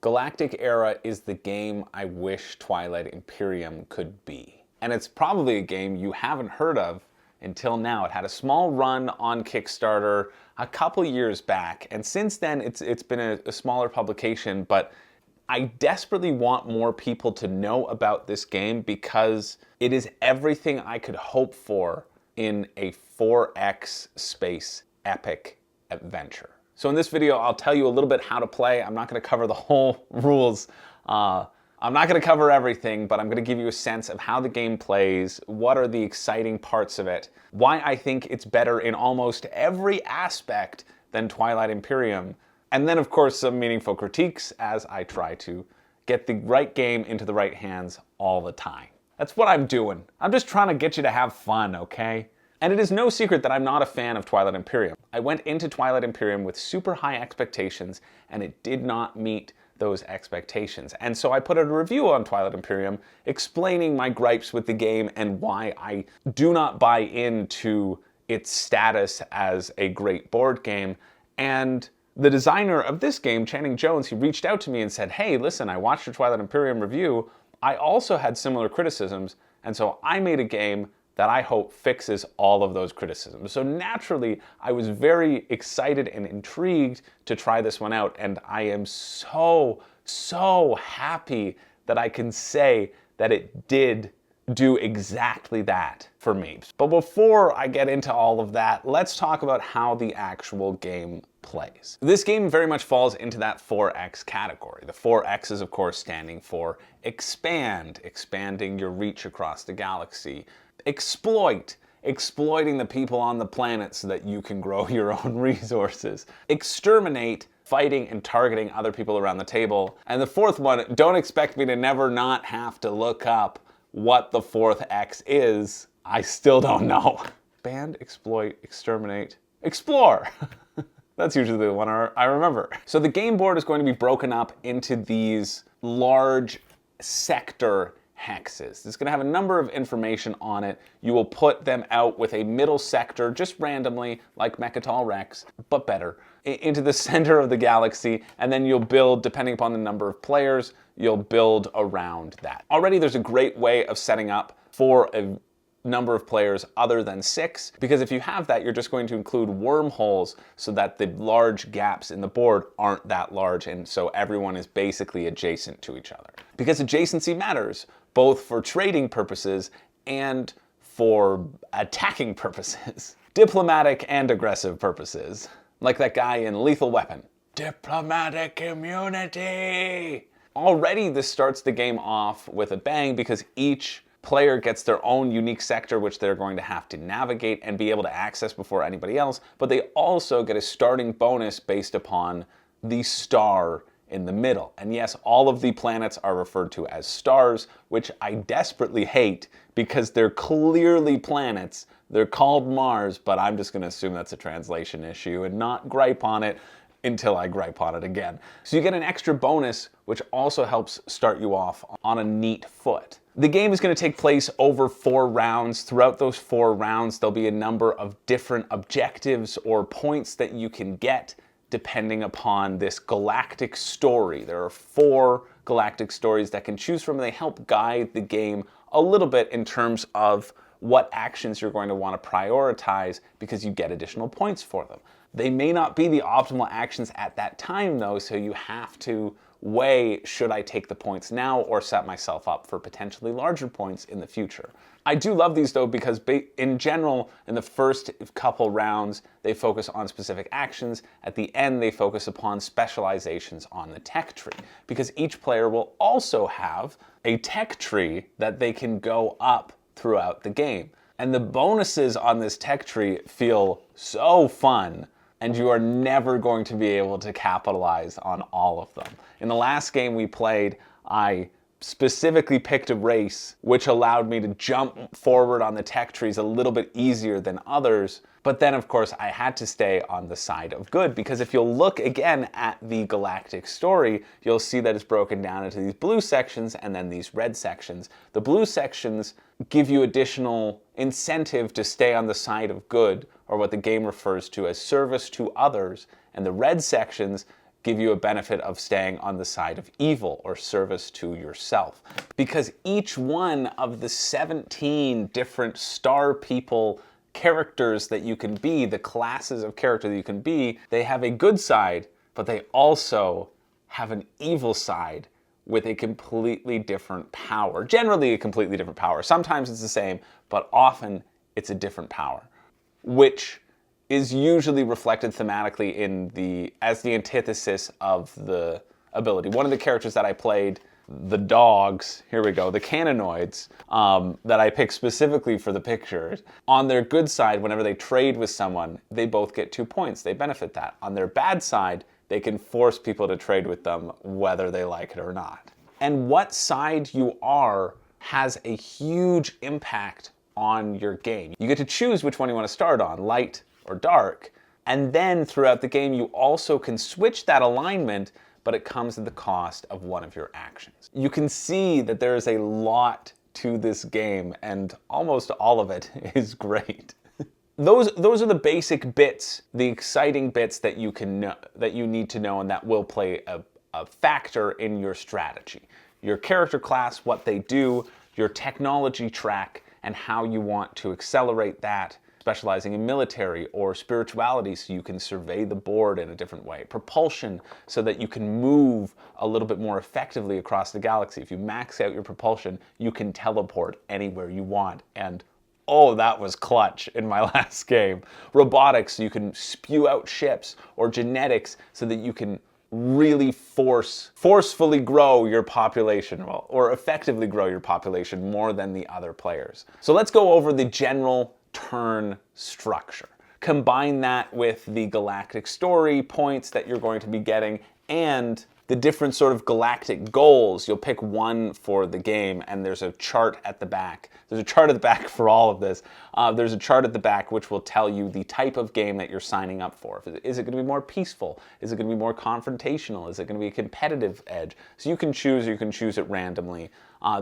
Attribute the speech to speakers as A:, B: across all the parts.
A: Galactic Era is the game I wish Twilight Imperium could be. And it's probably a game you haven't heard of until now. It had a small run on Kickstarter a couple years back, and since then it's been a smaller publication, but I desperately want more people to know about this game because it is everything I could hope for in a 4X space epic adventure. So in this video, I'll tell you a little bit how to play. I'm not going to cover the whole rules. I'm not going to cover everything, but I'm going to give you a sense of how the game plays, what are the exciting parts of it, why I think it's better in almost every aspect than Twilight Imperium, and then of course some meaningful critiques as I try to get the right game into the right hands all the time. That's what I'm doing. I'm just trying to get you to have fun, okay? And it is no secret that I'm not a fan of Twilight Imperium. I went into Twilight Imperium with super high expectations, and it did not meet those expectations. And so I put out a review on Twilight Imperium explaining my gripes with the game and why I do not buy into its status as a great board game. And the designer of this game, Channing Jones, he reached out to me and said, hey, listen, I watched your Twilight Imperium review. I also had similar criticisms, and so I made a game that I hope fixes all of those criticisms. So naturally, I was very excited and intrigued to try this one out, and I am so happy that I can say that it did do exactly that for me. But before I get into all of that, let's talk about how the actual game plays. This game very much falls into that 4X category. The 4X is of course standing for expand, expanding your reach across the galaxy. Exploit, exploiting the people on the planet so that you can grow your own resources. Exterminate, fighting and targeting other people around the table. And the fourth one, don't expect me to never not have to look up what the fourth X is. I still don't know. Expand, exploit, exterminate, explore. That's usually the one I remember. So the game board is going to be broken up into these large sector hexes. It's going to have a number of information on it. You will put them out with a middle sector, just randomly, like Mechatol Rex, but better, into the center of the galaxy, and then you'll build, depending upon the number of players, you'll build around that. Already there's a great way of setting up for a number of players other than 6, because if you have that, you're just going to include wormholes so that the large gaps in the board aren't that large, and so everyone is basically adjacent to each other. Because adjacency matters, both for trading purposes and for attacking purposes. Diplomatic and aggressive purposes. Like that guy in Lethal Weapon. Diplomatic immunity! Already this starts the game off with a bang because each player gets their own unique sector which they're going to have to navigate and be able to access before anybody else, but they also get a starting bonus based upon the star in the middle. And yes, all of the planets are referred to as stars, which I desperately hate because they're clearly planets. They're called Mars, but I'm just going to assume that's a translation issue and not gripe on it until I gripe on it again. So you get an extra bonus, which also helps start you off on a neat foot. The game is going to take place over 4 rounds. Throughout those 4 rounds, there'll be a number of different objectives or points that you can get depending upon this galactic story. There are 4 galactic stories that can choose from. They help guide the game a little bit in terms of what actions you're going to want to prioritize because you get additional points for them. They may not be the optimal actions at that time though, so you have to weigh, should I take the points now or set myself up for potentially larger points in the future. I do love these though because in general, in the first couple rounds, they focus on specific actions. At the end, they focus upon specializations on the tech tree because each player will also have a tech tree that they can go up throughout the game. And the bonuses on this tech tree feel so fun, and you are never going to be able to capitalize on all of them. In the last game we played, I specifically picked a race which allowed me to jump forward on the tech trees a little bit easier than others, but then of course I had to stay on the side of good, because if you'll look again at the galactic story, you'll see that it's broken down into these blue sections and then these red sections. The blue sections give you additional incentive to stay on the side of good, or what the game refers to as service to others, and the red sections give you a benefit of staying on the side of evil or service to yourself. Because each one of the 17 different star people characters that you can be, the classes of character that you can be, they have a good side, but they also have an evil side with a completely different power. Generally a completely different power. Sometimes it's the same, but often it's a different power, which is usually reflected thematically as the antithesis of the ability. One of the characters that I played, the dogs, here we go, the Canonoids, that I picked specifically for the pictures, on their good side, whenever they trade with someone, they both get 2 points. They benefit that. On their bad side, they can force people to trade with them whether they like it or not. And what side you are has a huge impact on your game. You get to choose which one you want to start on, light or dark, and then throughout the game you also can switch that alignment, but it comes at the cost of one of your actions. You can see that there is a lot to this game, and almost all of it is great. Those are the basic bits, the exciting bits that you can know, that you need to know, and that will play a factor in your strategy. Your character class, what they do, your technology track, and how you want to accelerate that, specializing in military or spirituality so you can survey the board in a different way. Propulsion, so that you can move a little bit more effectively across the galaxy. If you max out your propulsion, you can teleport anywhere you want. And oh, that was clutch in my last game. Robotics, so you can spew out ships, or genetics, so that you can really forcefully grow your population, or effectively grow your population more than the other players. So let's go over the general turn structure. Combine that with the galactic story points that you're going to be getting and the different sort of galactic goals. You'll pick one for the game, and there's a chart at the back. There's a chart at the back for all of this. There's a chart at the back which will tell you the type of game that you're signing up for. Is it going to be more peaceful? Is it going to be more confrontational? Is it going to be a competitive edge? So you can choose, or you can choose it randomly.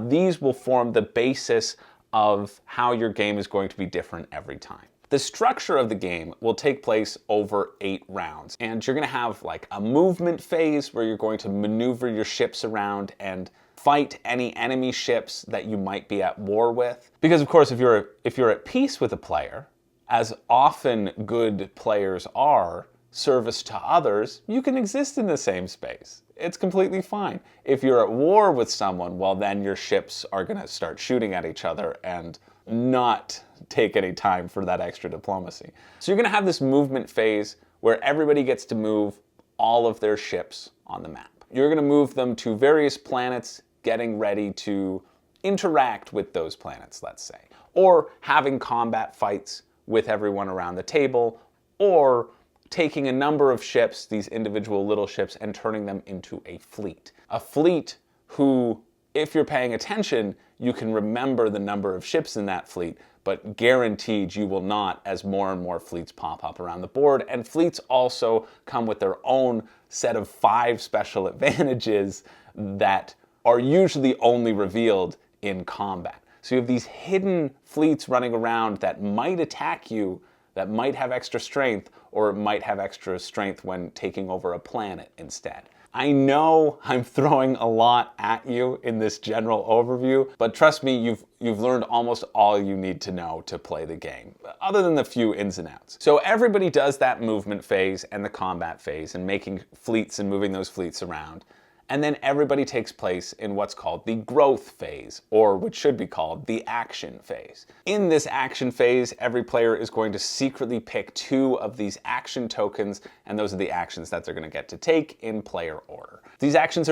A: These will form the basis of how your game is going to be different every time. The structure of the game will take place over 8 rounds, and you're going to have like a movement phase where you're going to maneuver your ships around and fight any enemy ships that you might be at war with. Because of course, if you're at peace with a player, as often good players are, service to others, you can exist in the same space. It's completely fine. If you're at war with someone, well, then your ships are going to start shooting at each other and not take any time for that extra diplomacy. So you're going to have this movement phase where everybody gets to move all of their ships on the map. You're going to move them to various planets, getting ready to interact with those planets, let's say, or having combat fights with everyone around the table, or taking a number of ships, these individual little ships, and turning them into a fleet. A fleet who, if you're paying attention, you can remember the number of ships in that fleet, but guaranteed you will not as more and more fleets pop up around the board. And fleets also come with their own set of 5 special advantages that are usually only revealed in combat. So you have these hidden fleets running around that might attack you, that might have extra strength, or might have extra strength when taking over a planet instead. I know I'm throwing a lot at you in this general overview, but trust me, you've learned almost all you need to know to play the game, other than the few ins and outs. So everybody does that movement phase and the combat phase and making fleets and moving those fleets around. And then everybody takes place in what's called the growth phase, or what should be called the action phase. In this action phase, every player is going to secretly pick 2 of these action tokens, and those are the actions that they're going to get to take in player order. These actions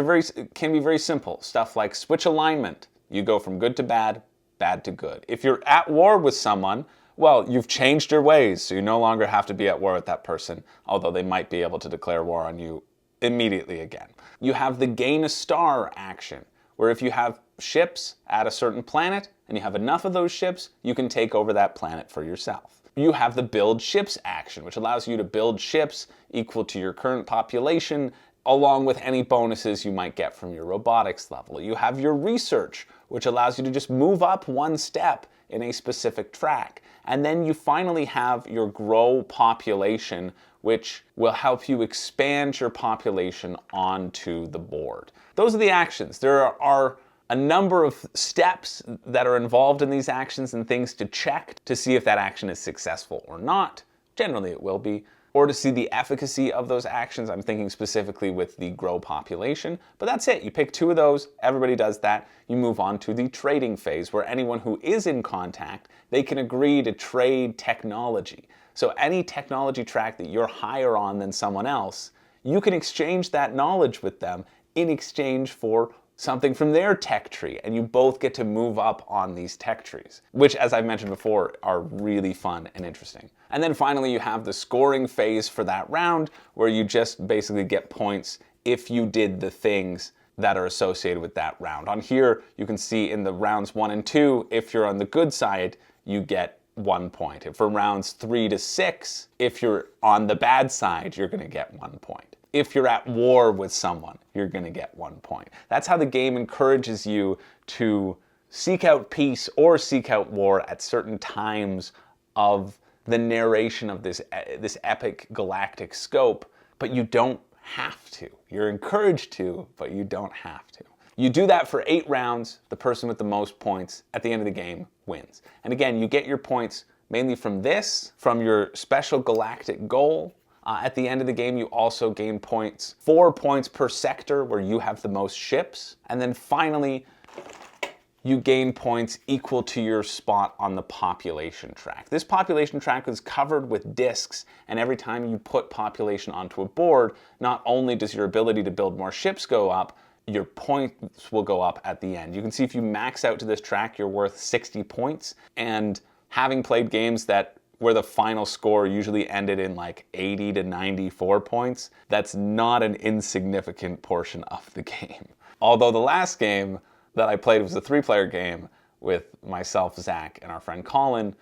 A: can be very simple. Stuff like switch alignment. You go from good to bad, bad to good. If you're at war with someone, well, you've changed your ways, so you no longer have to be at war with that person, although they might be able to declare war on you immediately again. You have the gain a star action, where if you have ships at a certain planet and you have enough of those ships, you can take over that planet for yourself. You have the build ships action, which allows you to build ships equal to your current population along with any bonuses you might get from your robotics level. You have your research, which allows you to just move up one step in a specific track. And then you finally have your grow population, which will help you expand your population onto the board. Those are the actions. There are a number of steps that are involved in these actions and things to check to see if that action is successful or not. Generally it will be. Or to see the efficacy of those actions. I'm thinking specifically with the grow population. But that's it. You pick 2 of those. Everybody does that. You move on to the trading phase, where anyone who is in contact, they can agree to trade technology. So any technology track that you're higher on than someone else, you can exchange that knowledge with them in exchange for something from their tech tree, and you both get to move up on these tech trees, which, as I mentioned before, are really fun and interesting. And then finally, you have the scoring phase for that round, where you just basically get points if you did the things that are associated with that round. On here, you can see in the rounds 1 and 2, if you're on the good side, you get 1 point. And for rounds 3 to 6, if you're on the bad side, you're going to get 1 point. If you're at war with someone, you're going to get 1 point. That's how the game encourages you to seek out peace or seek out war at certain times of the narration of this epic galactic scope, but you don't have to. You're encouraged to, but you don't have to. You do that for 8 rounds. The person with the most points at the end of the game wins. And again, you get your points mainly from this, from your special galactic goal. At the end of the game, you also gain points, 4 points per sector where you have the most ships. And then finally, you gain points equal to your spot on the population track. This population track is covered with discs, and every time you put population onto a board, not only does your ability to build more ships go up, your points will go up at the end. You can see if you max out to this track, you're worth 60 points. And having played games where the final score usually ended in like 80 to 94 points, that's not an insignificant portion of the game. Although the last game that I played was a 3-player game with myself, Zach, and our friend Colin.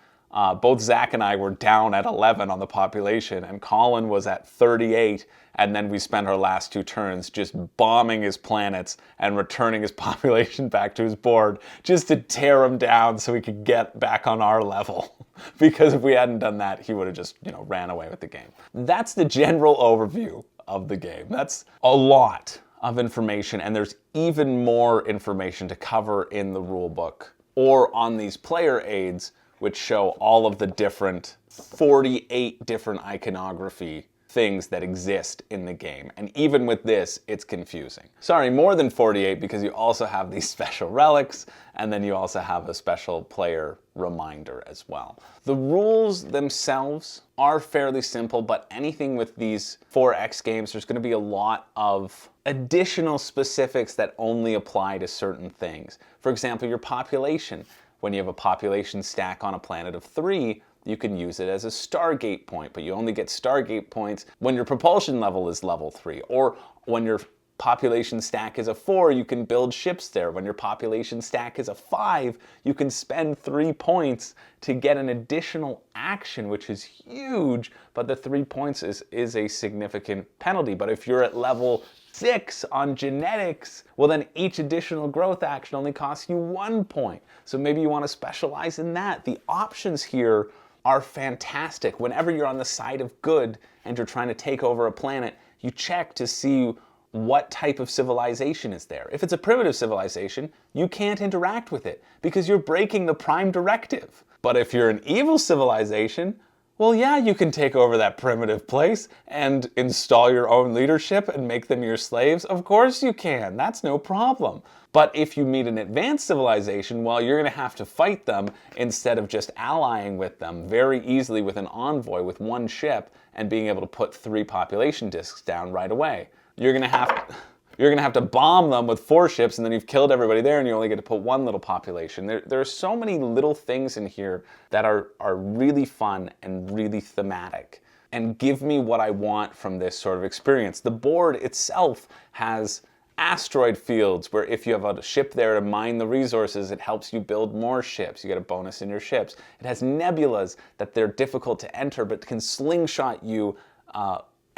A: Both Zach and I were down at 11 on the population, and Colin was at 38, and then we spent our last 2 turns just bombing his planets and returning his population back to his board just to tear him down so we could get back on our level. Because if we hadn't done that, he would have just, ran away with the game. That's the general overview of the game. That's a lot of information, and there's even more information to cover in the rulebook or on these player aids, which show all of the different 48 different iconography things that exist in the game. And even with this, it's confusing. Sorry, more than 48, because you also have these special relics, and then you also have a special player reminder as well. The rules themselves are fairly simple, but anything with these 4X games, there's going to be a lot of additional specifics that only apply to certain things. For example, your population. When you have a population stack on a planet of 3, you can use it as a Stargate point, but you only get Stargate points when your propulsion level is level 3, or when your population stack is a 4, you can build ships there. When your population stack is a 5, you can spend 3 points to get an additional action, which is huge, but the 3 points is a significant penalty. But if you're at level 6 on genetics, well then each additional growth action only costs you 1 point. So maybe you want to specialize in that. The options here are fantastic. Whenever you're on the side of good and you're trying to take over a planet, you check to see what type of civilization is there. If it's a primitive civilization, you can't interact with it because you're breaking the prime directive. But if you're an evil civilization, well, yeah, you can take over that primitive place and install your own leadership and make them your slaves. Of course you can. That's no problem. But if you meet an advanced civilization, well, you're going to have to fight them instead of just allying with them very easily with an envoy with 1 ship and being able to put 3 population discs down right away. You're going to have to bomb them with 4 ships, and then you've killed everybody there, and you only get to put 1 little population. There are so many little things in here that are really fun and really thematic and give me what I want from this sort of experience. The board itself has asteroid fields where if you have a ship there to mine the resources, it helps you build more ships. You get a bonus in your ships. It has nebulas that they're difficult to enter but can slingshot you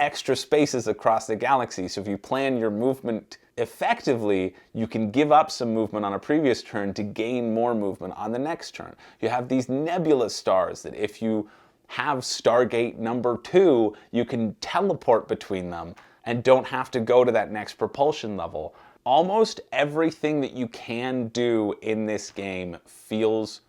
A: extra spaces across the galaxy. So if you plan your movement effectively, you can give up some movement on a previous turn to gain more movement on the next turn. You have these nebula stars that if you have Stargate number 2, you can teleport between them and don't have to go to that next propulsion level. Almost everything that you can do in this game feels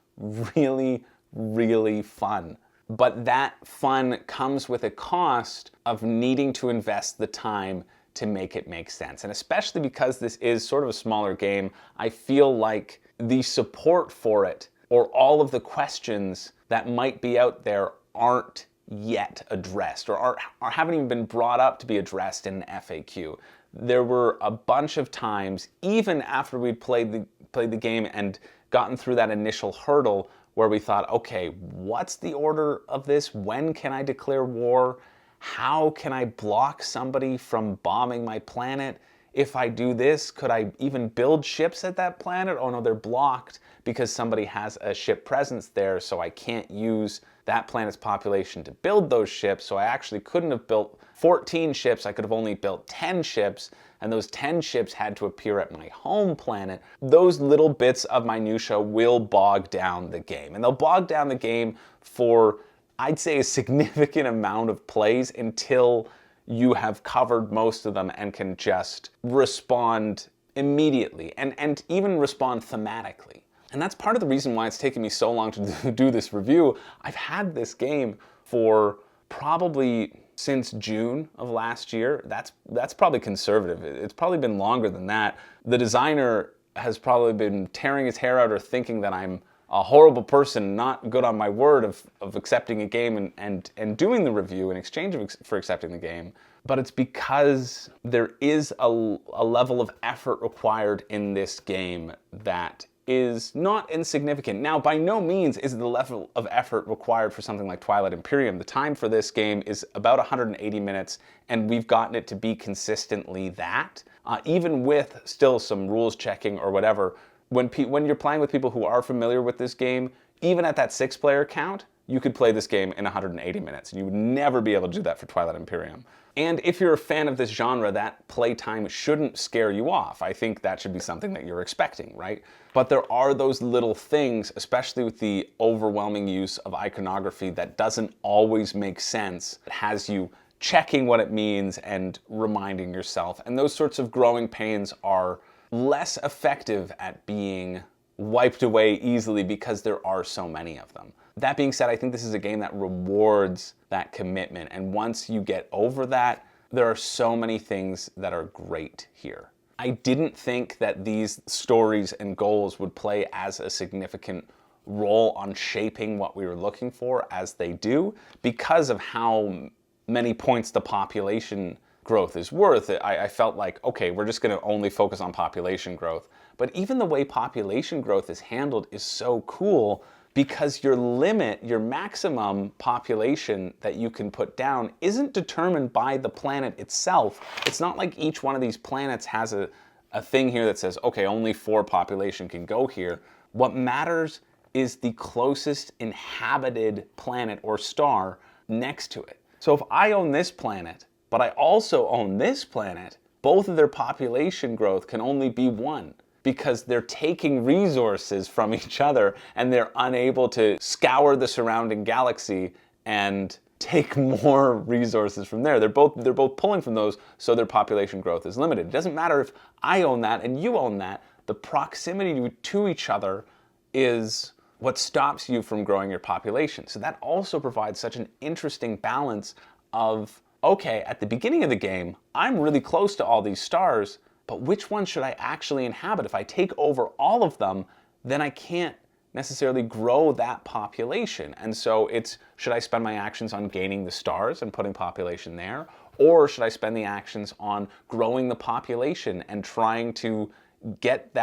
A: really, really fun. But that fun comes with a cost of needing to invest the time to make it make sense. And especially because this is sort of a smaller game, I feel like the support for it, or all of the questions that might be out there, aren't yet addressed, or haven't even been brought up to be addressed in an FAQ. There were a bunch of times, even after we'd played the game and gotten through that initial hurdle, where we thought, okay, what's the order of this? When can I declare war? How can I block somebody from bombing my planet? If I do this, could I even build ships at that planet? Oh no, they're blocked because somebody has a ship presence there, so I can't use that planet's population to build those ships, so I actually couldn't have built 14 ships, I could have only built 10 ships, and those 10 ships had to appear at my home planet. Those little bits of minutia will bog down the game, and they'll bog down the game for, I'd say, a significant amount of plays until you have covered most of them and can just respond immediately, and even respond thematically. And that's part of the reason why it's taken me so long to do this review. I've had this game for probably since June of last year. That's probably conservative. It's probably been longer than that. The designer has probably been tearing his hair out or thinking that I'm a horrible person, not good on my word of accepting a game and doing the review in exchange for accepting the game. But it's because there is a level of effort required in this game that is not insignificant. Now, by no means is the level of effort required for something like Twilight Imperium. The time for this game is about 180 minutes, and we've gotten it to be consistently that. Even with still some rules checking or whatever, when you're playing with people who are familiar with this game, even at that 6-player count, you could play this game in 180 minutes. You would never be able to do that for Twilight Imperium. And if you're a fan of this genre, that playtime shouldn't scare you off. I think that should be something that you're expecting, right? But there are those little things, especially with the overwhelming use of iconography, that doesn't always make sense. It has you checking what it means and reminding yourself. And those sorts of growing pains are less effective at being wiped away easily because there are so many of them. That being said, I think this is a game that rewards that commitment, and once you get over that, there are so many things that are great here. I didn't think that these stories and goals would play as a significant role on shaping what we were looking for as they do, because of how many points the population growth is worth. I felt like, okay, we're just going to only focus on population growth. But even the way population growth is handled is so cool, because your limit, your maximum population that you can put down isn't determined by the planet itself. It's not like each one of these planets has a thing here that says, okay, only 4 population can go here. What matters is the closest inhabited planet or star next to it. So if I own this planet, but I also own this planet, both of their population growth can only be 1. Because they're taking resources from each other and they're unable to scour the surrounding galaxy and take more resources from there. They're both pulling from those, so their population growth is limited. It doesn't matter if I own that and you own that. The proximity to each other is what stops you from growing your population. So that also provides such an interesting balance of, okay, at the beginning of the game, I'm really close to all these stars, but which one should I actually inhabit? If I take over all of them, then I can't necessarily grow that population. And so it's, should I spend my actions on gaining the stars and putting population there? Or should I spend the actions on growing the population and trying to get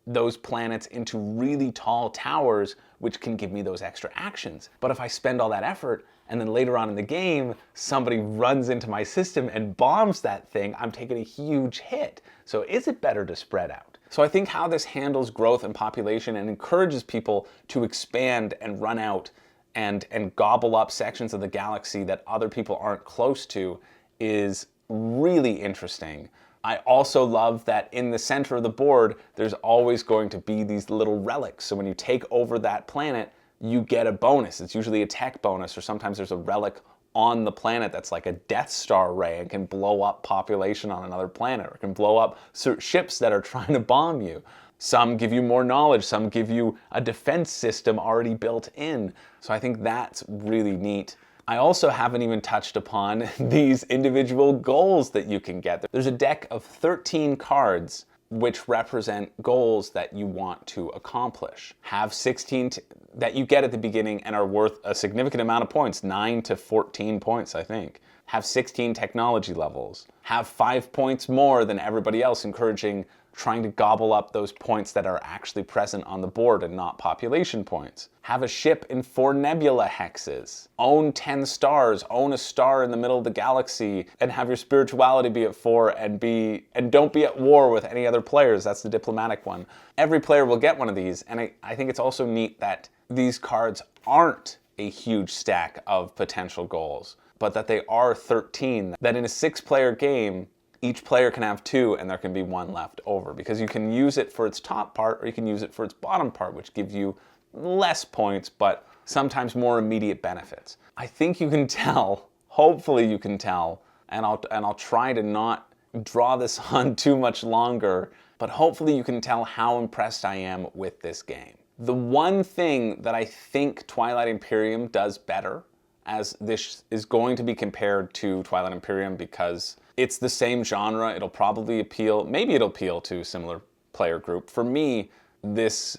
A: those planets into really tall towers, which can give me those extra actions? But if I spend all that effort, and then later on in the game, somebody runs into my system and bombs that thing, I'm taking a huge hit. So is it better to spread out? So I think how this handles growth and population and encourages people to expand and run out and gobble up sections of the galaxy that other people aren't close to is really interesting. I also love that in the center of the board, there's always going to be these little relics. So when you take over that planet, you get a bonus. It's usually a tech bonus, or sometimes there's a relic on the planet that's like a Death Star ray and can blow up population on another planet, or can blow up ships that are trying to bomb you. Some give you more knowledge, some give you a defense system already built in. So I think that's really neat. I also haven't even touched upon these individual goals that you can get. There's a deck of 13 cards which represent goals that you want to accomplish. Have 16 that you get at the beginning and are worth a significant amount of points, 9 to 14 points, I think. Have 16 technology levels. Have 5 points more than everybody else, encouraging trying to gobble up those points that are actually present on the board and not population points. Have a ship in 4 nebula hexes. Own 10 stars. Own a star in the middle of the galaxy, and have your spirituality be at 4, and don't be at war with any other players. That's the diplomatic one. Every player will get one of these, and I think it's also neat that these cards aren't a huge stack of potential goals, but that they are 13. That in a 6-player game, each player can have 2 and there can be 1 left over, because you can use it for its top part or you can use it for its bottom part, which gives you less points but sometimes more immediate benefits. I think you can tell, hopefully you can tell, and I'll try to not draw this on too much longer, but hopefully you can tell how impressed I am with this game. The one thing that I think Twilight Imperium does better, as this is going to be compared to Twilight Imperium because it's the same genre, it'll probably appeal, maybe it'll appeal to a similar player group. For me, this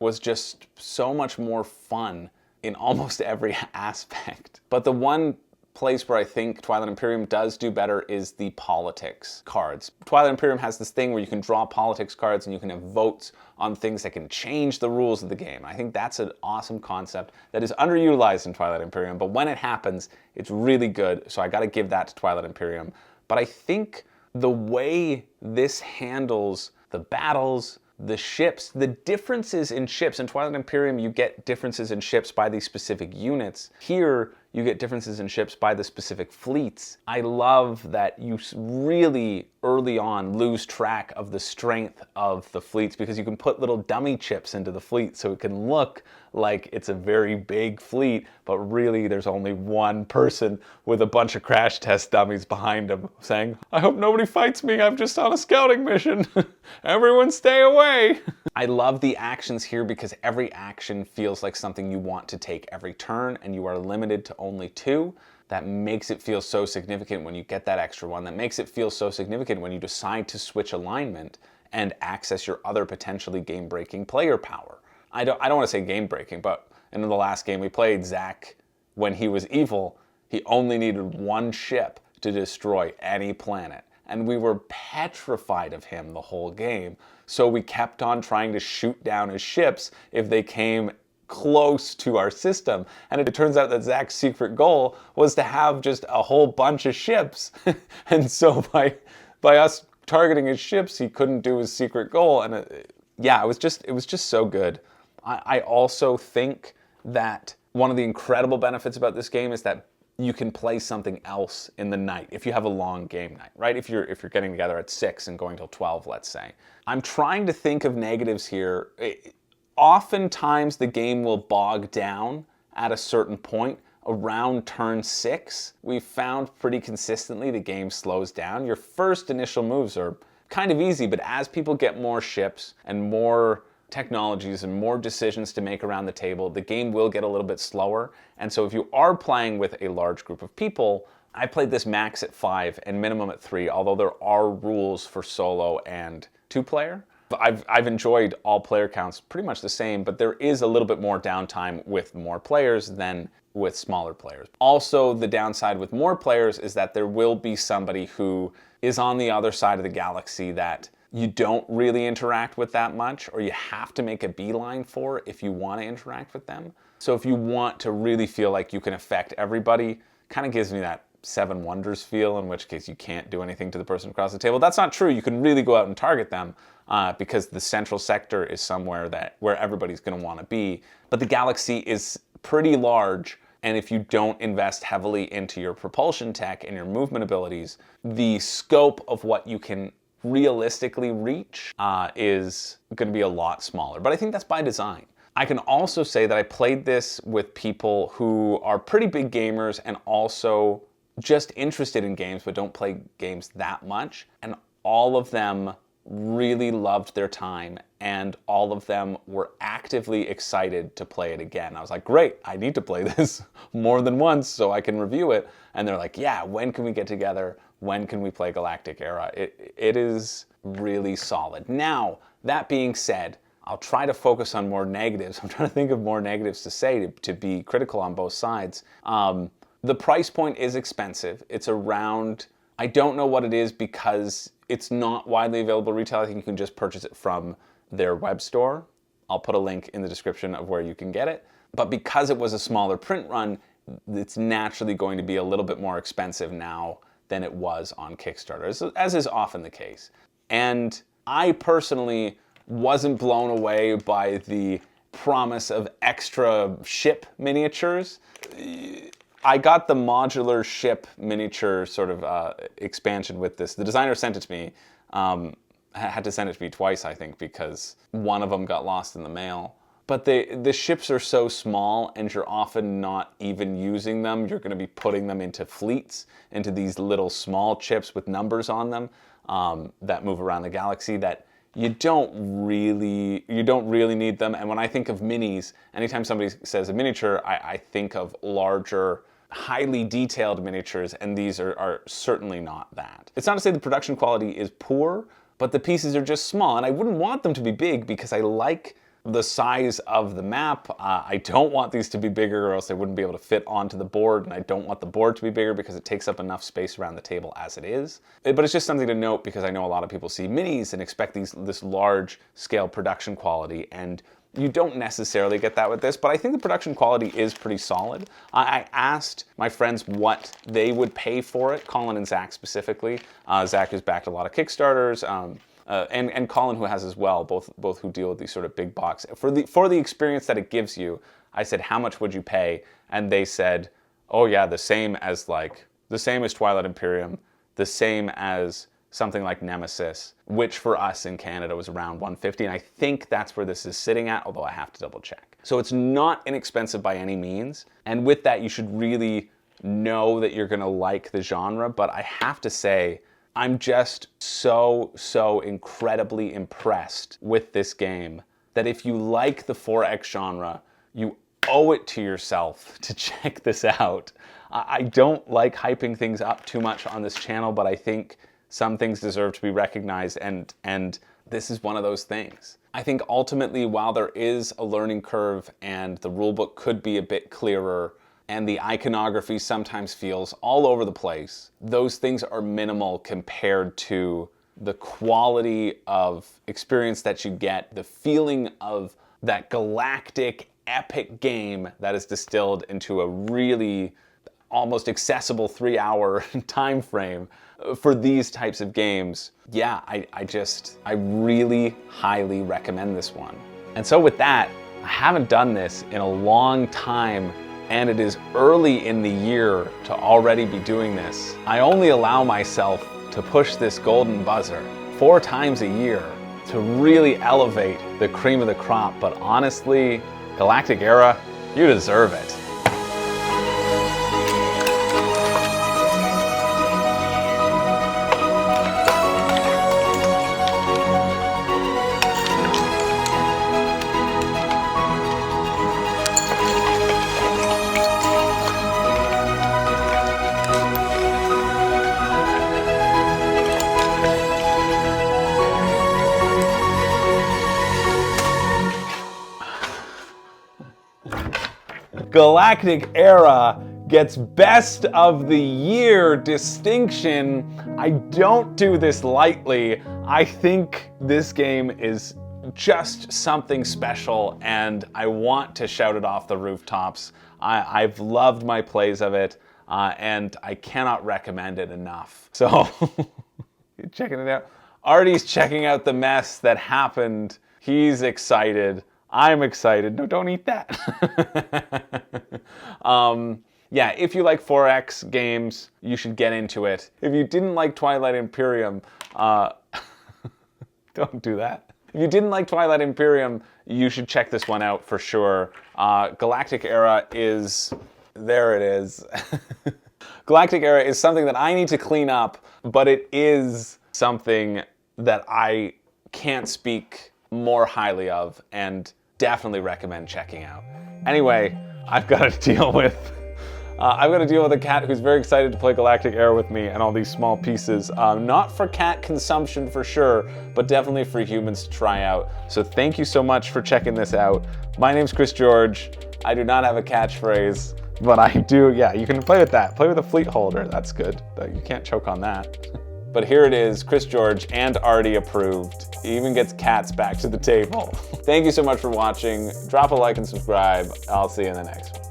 A: was just so much more fun in almost every aspect. But the one place where I think Twilight Imperium does do better is the politics cards. Twilight Imperium has this thing where you can draw politics cards and you can have votes on things that can change the rules of the game. I think that's an awesome concept that is underutilized in Twilight Imperium, but when it happens, it's really good, so I gotta give that to Twilight Imperium. But I think the way this handles the battles, the ships, the differences in ships. In Twilight Imperium, you get differences in ships by these specific units. Here, you get differences in ships by the specific fleets. I love that you really early on lose track of the strength of the fleets, because you can put little dummy chips into the fleet so it can look like it's a very big fleet, but really there's only one person with a bunch of crash test dummies behind him saying, "I hope nobody fights me, I'm just on a scouting mission. Everyone stay away." I love the actions here because every action feels like something you want to take every turn, and you are limited to only 2. That makes it feel so significant when you get that extra one. That makes it feel so significant when you decide to switch alignment and access your other potentially game-breaking player power. I don't want to say game-breaking, but in the last game we played, Zach, when he was evil, he only needed 1 ship to destroy any planet. And we were petrified of him the whole game. So we kept on trying to shoot down his ships if they came close to our system. And it turns out that Zach's secret goal was to have just a whole bunch of ships. And so by us targeting his ships, he couldn't do his secret goal. And it was just so good. I also think that one of the incredible benefits about this game is that you can play something else in the night if you have a long game night, right? If you're getting together at 6 and going till 12, let's say. I'm trying to think of negatives here. Oftentimes the game will bog down at a certain point around turn 6. We've found pretty consistently the game slows down. Your first initial moves are kind of easy, but as people get more ships and more technologies and more decisions to make around the table, the game will get a little bit slower. And so if you are playing with a large group of people, I played this max at 5 and minimum at 3, although there are rules for solo and 2-player. I've enjoyed all player counts pretty much the same, but there is a little bit more downtime with more players than with smaller players. Also, the downside with more players is that there will be somebody who is on the other side of the galaxy that you don't really interact with that much, or you have to make a beeline for if you want to interact with them. So if you want to really feel like you can affect everybody, kind of gives me that 7 Wonders feel, in which case you can't do anything to the person across the table. That's not true. You can really go out and target them because the central sector is somewhere where everybody's going to want to be. But the galaxy is pretty large, and if you don't invest heavily into your propulsion tech and your movement abilities, the scope of what you can realistically reach is going to be a lot smaller. But I think that's by design. I can also say that I played this with people who are pretty big gamers and also just interested in games but don't play games that much, and all of them really loved their time, and all of them were actively excited to play it again. I was like, great, I need to play this more than once so I can review it. And they're like, yeah, when can we get together? When can we play Galactic Era? It is really solid. Now, that being said, I'll try to focus on more negatives. I'm trying to think of more negatives to say to be critical on both sides. The price point is expensive. It's around, I don't know what it is because it's not widely available retail. I think you can just purchase it from their web store. I'll put a link in the description of where you can get it. But because it was a smaller print run, it's naturally going to be a little bit more expensive now than it was on Kickstarter, as is often the case. And I personally wasn't blown away by the promise of extra ship miniatures. I got the modular ship miniature sort of expansion with this. The designer sent it to me. Had to send it to me twice, I think, because one of them got lost in the mail. But the ships are so small, and you're often not even using them. You're going to be putting them into fleets, into these little small chips with numbers on them that move around the galaxy, that you don't really need them. And when I think of minis, anytime somebody says a miniature, I think of larger, highly detailed miniatures, and these are certainly not that. It's not to say the production quality is poor, but the pieces are just small, and I wouldn't want them to be big because I like the size of the map. I don't want these to be bigger or else they wouldn't be able to fit onto the board, and I don't want the board to be bigger because it takes up enough space around the table as it is. But it's just something to note because I know a lot of people see minis and expect this large scale production quality, and you don't necessarily get that with this, but I think the production quality is pretty solid. I asked my friends what they would pay for it, Colin and Zach specifically. Zach has backed a lot of Kickstarters, and Colin, who has as well, both who deal with these sort of big box. For the experience that it gives you, I said, how much would you pay? And they said, oh yeah, the same as Twilight Imperium, the same as something like Nemesis, which for us in Canada was around $150, and I think that's where this is sitting at, although I have to double check. So it's not inexpensive by any means, and with that you should really know that you're gonna like the genre, but I have to say, I'm just so incredibly impressed with this game that if you like the 4X genre, you owe it to yourself to check this out. I don't like hyping things up too much on this channel, but I think some things deserve to be recognized, and this is one of those things. I think ultimately, while there is a learning curve and the rulebook could be a bit clearer, and the iconography sometimes feels all over the place, those things are minimal compared to the quality of experience that you get, the feeling of that galactic epic game that is distilled into a really almost accessible 3-hour time frame for these types of games. Yeah, I really highly recommend this one. And so with that, I haven't done this in a long time, and it is early in the year to already be doing this. I only allow myself to push this golden buzzer 4 times a year to really elevate the cream of the crop, but honestly, Galactic Era, you deserve it. Galactic Era gets Best of the Year distinction. I don't do this lightly. I think this game is just something special, and I want to shout it off the rooftops. I've loved my plays of it, and I cannot recommend it enough. So, you're checking it out. Artie's checking out the mess that happened. He's excited. I'm excited. No, don't eat that. Yeah, if you like 4X games, you should get into it. If you didn't like Twilight Imperium, don't do that. If you didn't like Twilight Imperium, you should check this one out for sure. Galactic Era is... there it is. Galactic Era is something that I need to clean up, but it is something that I can't speak more highly of and definitely recommend checking out. Anyway, I've got to deal with a cat who's very excited to play Galactic Era with me and all these small pieces. Not for cat consumption for sure, but definitely for humans to try out. So thank you so much for checking this out. My name's Chris George. I do not have a catchphrase, but I do, yeah, you can play with that. Play with a fleet holder, that's good. You can't choke on that. But here it is, Chris George and Artie approved. He even gets cats back to the table. Thank you so much for watching. Drop a like and subscribe. I'll see you in the next one.